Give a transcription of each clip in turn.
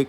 1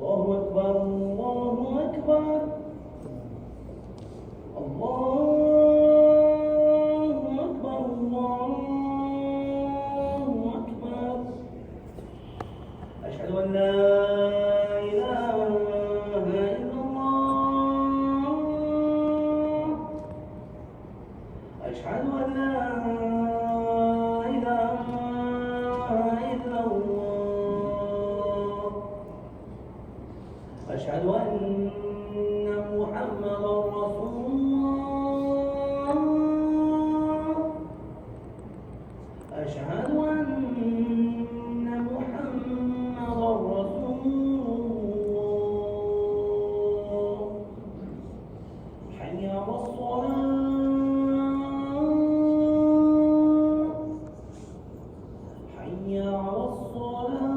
الله أكبر الله أكبر الله أكبر الله أكبر. أشهد أن لا إله إلا الله. أشهد أن لا إله إلا الله. أشهد أن محمدا رسول الله. أشهد أن محمدا رسول الله. حي على الصلاة. حي على الصلاة.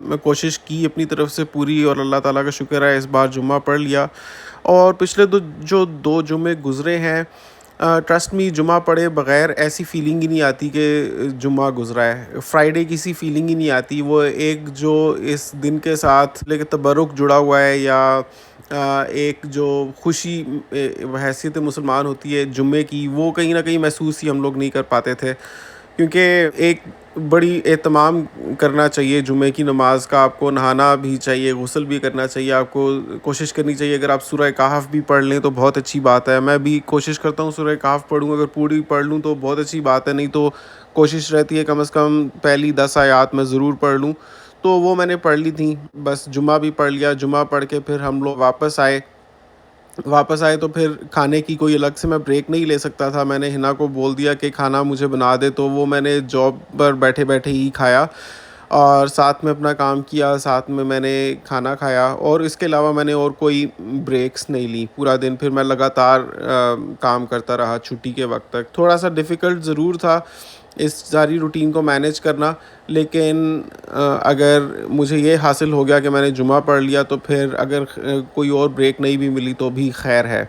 میں کوشش کی اپنی طرف سے پوری، اور اللہ تعالیٰ کا شکر ہے اس بار جمعہ پڑھ لیا. اور پچھلے جو 2 جمعے گزرے ہیں، ٹرسٹ می، جمعہ پڑھے بغیر ایسی فیلنگ ہی نہیں آتی کہ جمعہ گزرا ہے. فرائیڈے کی سی فیلنگ ہی نہیں آتی. وہ ایک جو اس دن کے ساتھ لیکن تبرک جڑا ہوا ہے، یا ایک جو خوشی حیثیت مسلمان ہوتی ہے جمعے کی، وہ کہیں نہ کہیں محسوس ہی ہم لوگ نہیں کر پاتے تھے. کیونکہ ایک بڑی اہتمام کرنا چاہیے جمعے کی نماز کا. آپ کو نہانا بھی چاہیے، غسل بھی کرنا چاہیے. آپ کو کوشش کرنی چاہیے اگر آپ سورہ کہف بھی پڑھ لیں تو بہت اچھی بات ہے. میں بھی کوشش کرتا ہوں سورہ کہف پڑھوں، اگر پوری پڑھ لوں تو بہت اچھی بات ہے. نہیں تو کوشش رہتی ہے کم از کم پہلی 10 آیات میں ضرور پڑھ لوں. تو وہ میں نے پڑھ لی تھیں. بس جمعہ بھی پڑھ لیا. جمعہ پڑھ کے پھر ہم لوگ واپس آئے تو پھر کھانے کی کوئی الگ سے میں بریک نہیں لے سکتا تھا. میں نے ہنا کو بول دیا کہ کھانا مجھے بنا دے، تو وہ میں نے جاب پر بیٹھے بیٹھے ہی کھایا، اور ساتھ میں اپنا کام کیا، ساتھ میں نے کھانا کھایا. اور اس کے علاوہ میں نے اور کوئی بریکس نہیں لی پورا دن. پھر میں لگاتار کام کرتا رہا چھٹی کے وقت تک. تھوڑا سا ڈیفیکلٹ ضرور تھا اس ساری روٹین کو مینیج کرنا، لیکن اگر مجھے یہ حاصل ہو گیا کہ میں نے جمعہ پڑھ لیا، تو پھر اگر کوئی اور بریک نہیں بھی ملی تو بھی خیر ہے.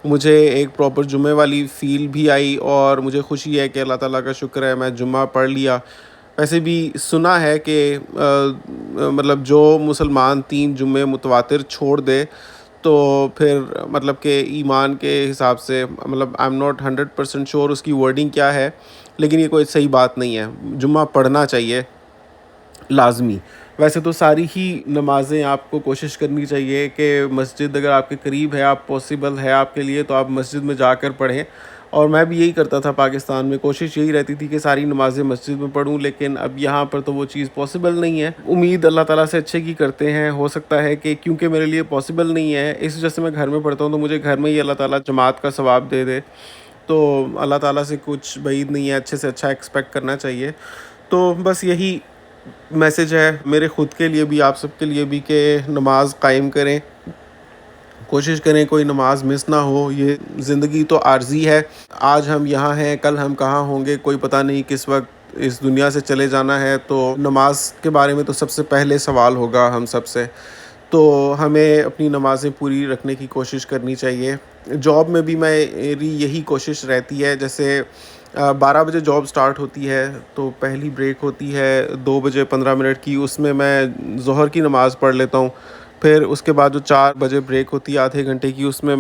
مجھے ایک پراپر جمعے والی فیل بھی آئی، اور مجھے خوشی ہے کہ اللہ تعالیٰ کا شکر ہے میں جمعہ پڑھ لیا. ویسے بھی سنا ہے کہ مطلب جو مسلمان 3 جمعے متواتر چھوڑ دے تو پھر مطلب کہ ایمان کے حساب سے، مطلب آئی ایم ناٹ 100% شیور اس کی ورڈنگ کیا ہے، لیکن یہ کوئی صحیح بات نہیں ہے. جمعہ پڑھنا چاہیے لازمی. ویسے تو ساری ہی نمازیں آپ کو کوشش کرنی چاہیے کہ مسجد اگر آپ کے قریب ہے، آپ پاسبل ہے آپ کے لیے، تو آپ مسجد میں جا کر پڑھیں. اور میں بھی یہی کرتا تھا پاکستان میں. کوشش یہی رہتی تھی کہ ساری نمازیں مسجد میں پڑھوں، لیکن اب یہاں پر تو وہ چیز پاسبل نہیں ہے. امید اللہ تعالیٰ سے اچھے کی کرتے ہیں. ہو سکتا ہے کہ کیونکہ میرے لیے پاسبل نہیں ہے اس وجہ سے میں گھر میں پڑھتا ہوں، تو مجھے گھر میں ہی اللہ تعالیٰ جماعت کا ثواب دے دے. تو اللہ تعالیٰ سے کچھ بعید نہیں ہے، اچھے سے اچھا ایکسپیکٹ کرنا چاہیے. تو بس یہی میسج ہے میرے خود کے لیے بھی، آپ سب کے لیے بھی، کہ نماز قائم کریں. کوشش کریں کوئی نماز مس نہ ہو. یہ زندگی تو عارضی ہے. آج ہم یہاں ہیں، کل ہم کہاں ہوں گے کوئی پتہ نہیں، کس وقت اس دنیا سے چلے جانا ہے. تو نماز کے بارے میں تو سب سے پہلے سوال ہوگا ہم سب سے. تو ہمیں اپنی نمازیں پوری رکھنے کی کوشش کرنی چاہیے. جاب میں بھی میری یہی کوشش رہتی ہے. جیسے 12 بجے جاب سٹارٹ ہوتی ہے، تو پہلی بریک ہوتی ہے 2 بجے 15 منٹ کی. اس میں ظہر کی نماز پڑھ لیتا ہوں. پھر اس کے بعد جو 4 بجے بریک ہوتی ہے آدھے گھنٹے کی، اس میں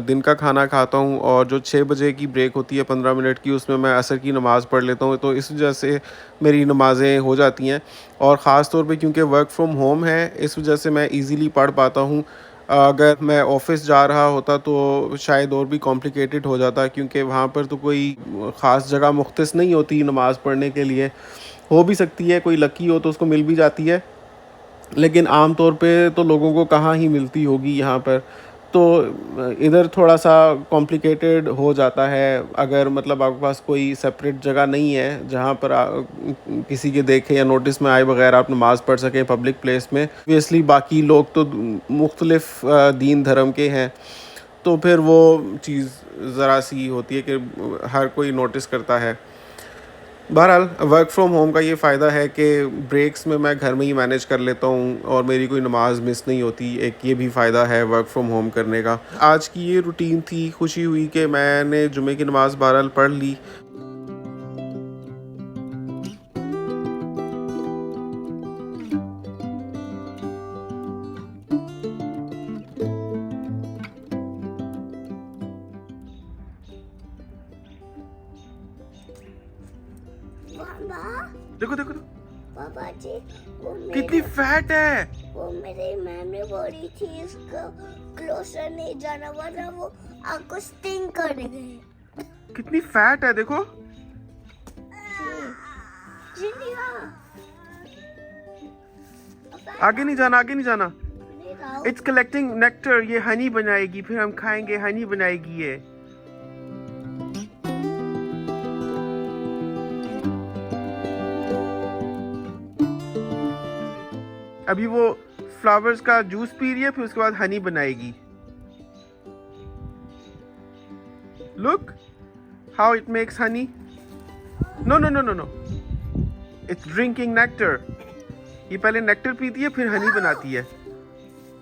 دن کا کھانا کھاتا ہوں. اور جو 6 بجے کی بریک ہوتی ہے 15 منٹ کی، اس میں عصر کی نماز پڑھ لیتا ہوں. تو اس وجہ سے میری نمازیں ہو جاتی ہیں. اور خاص طور پہ کیونکہ ورک فرام ہوم ہے، اس وجہ سے میں ایزیلی پڑھ پاتا ہوں. اگر میں آفس جا رہا ہوتا تو شاید اور بھی کمپلیکیٹڈ ہو جاتا، کیونکہ وہاں پر تو کوئی خاص جگہ مختص نہیں ہوتی نماز پڑھنے کے لیے. ہو بھی سکتی ہے کوئی لکی ہو تو اس کو مل بھی جاتی ہے، لیکن عام طور پہ تو لوگوں کو کہاں ہی ملتی ہوگی یہاں پر. تو ادھر تھوڑا سا کمپلیکیٹڈ ہو جاتا ہے. اگر مطلب آپ کے پاس کوئی سپریٹ جگہ نہیں ہے جہاں پر کسی کے دیکھے یا نوٹس میں آئے بغیر آپ نماز پڑھ سکیں پبلک پلیس میں. اوبویسلی باقی لوگ تو مختلف دین دھرم کے ہیں، تو پھر وہ چیز ذرا سی ہوتی ہے کہ ہر کوئی نوٹس کرتا ہے. بہرحال ورک فرام ہوم کا یہ فائدہ ہے کہ بریکس میں گھر میں ہی مینیج کر لیتا ہوں، اور میری کوئی نماز مس نہیں ہوتی. ایک یہ بھی فائدہ ہے ورک فرام ہوم کرنے کا. آج کی یہ روٹین تھی. خوشی ہوئی کہ میں نے جمعے کی نماز بہرحال پڑھ لی. دیکھو دیکھو پاپا جی، وہ کتنی فیٹ ہے. وہ میری میم نے بولی تھی اس کو کلوزر نہیں جانا، ورنہ وہ آپ کو سٹنگ کرے گے. کتنی فیٹ ہے دیکھو. جی نہیں، ہاں آگے نہیں جانا، آگے نہیں جانا. It's collecting nectar. یہ ہنی بنائے گی، پھر ہم کھائیں گے. ہنی بنائے گی یہ. ابھی وہ فلاورز کا جوس پی رہی ہے، پھر اس کے بعد ہنی بنائے گی. Look how it makes honey. No no no no no, it's drinking nectar. یہ پہلے نیکٹر پیتی ہے پھر ہنی بناتی ہے.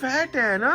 فیٹ ہے نا.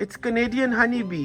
It's Canadian honey bee.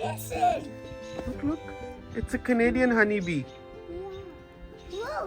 Listen. Look, it's a Canadian honeybee. Wow.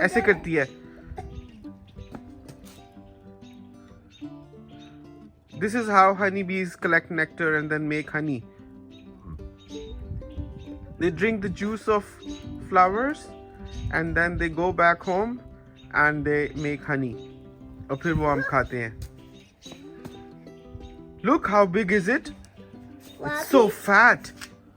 ایسے کرتی ہے. This is how honeybees collect nectar and then make honey. They drink the juice of flowers and then they go back home and they make honey. اور پھر وہ ہم کھاتے ہیں. Look how big is it? It's so fat.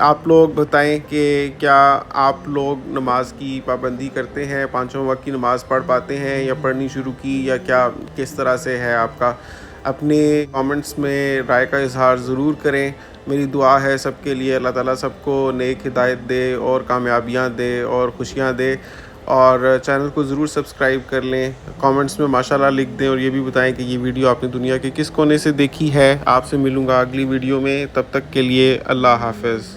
آپ لوگ بتائیں کہ کیا آپ لوگ نماز کی پابندی کرتے ہیں, پانچوں وقت کی نماز پڑھ پاتے ہیں یا پڑھنی شروع کی, یا کیا کس طرح سے ہے آپ کا؟ اپنے کامنٹس میں رائے کا اظہار ضرور کریں. میری دعا ہے سب کے لیے, اللہ تعالیٰ سب کو نیک ہدایت دے اور کامیابیاں دے اور خوشیاں دے. اور چینل کو ضرور سبسکرائب کر لیں. کامنٹس میں ماشاءاللہ لکھ دیں اور یہ بھی بتائیں کہ یہ ویڈیو آپ نے دنیا کے کس کونے سے دیکھی ہے. آپ سے ملوں گا اگلی ویڈیو میں, تب تک کے لیے اللہ حافظ.